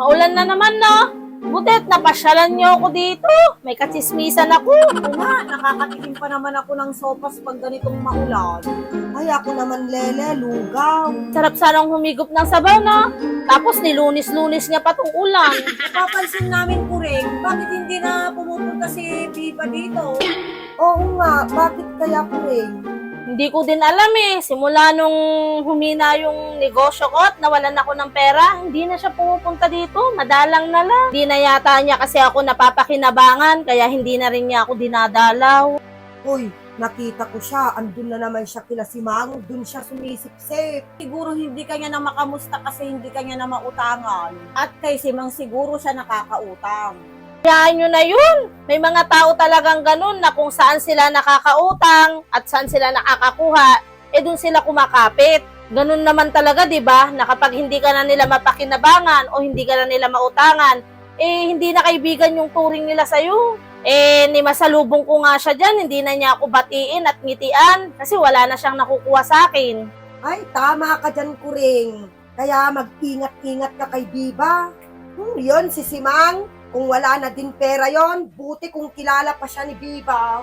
Maulan na naman, no? Butit, napasyalan niyo ako dito. May katsismisan ako. Oo nga, nakakatikim pa naman ako ng sopas pag ganitong maulan. Ay, ako naman, Lele, lugaw. Sarap sanang humigop ng sabaw, no? Tapos nilunis-lunis niya pa tong ulan. Napapansin namin, Kuring, bakit hindi na pumupunta si Viva dito? Oo nga, bakit kaya po eh? Hindi ko din alam eh. Simula nung humina yung negosyo ko at nawalan ako ng pera, hindi na siya pumupunta dito. Madalang na lang. Hindi na yata niya kasi ako napapakinabangan, kaya hindi na rin niya ako dinadalaw. Uy, nakita ko siya, andun na naman siya kila si Mang, dun siya sumisip-sip. Siguro hindi kanya na makamusta kasi hindi kanya na mautangan. At kay Simang siguro siya nakakautang. Hayaan nyo na yun. May mga tao talagang ganun na kung saan sila nakakautang at saan sila nakakakuha, dun sila kumakapit. Ganun naman talaga, di ba? Na kapag hindi ka na nila mapakinabangan o hindi ka na nila mautangan, hindi na kaibigan yung turing nila sa'yo. Ni masalubong ko nga siya dyan, hindi na niya ako batiin at ngitian kasi wala na siyang nakukuha sa akin. Ay, tama ka dyan, Kuring. Kaya mag-ingat-ingat ka kay Biba. Yun, si Simang. Kung wala na din pera yon, buti kung kilala pa siya ni Biba.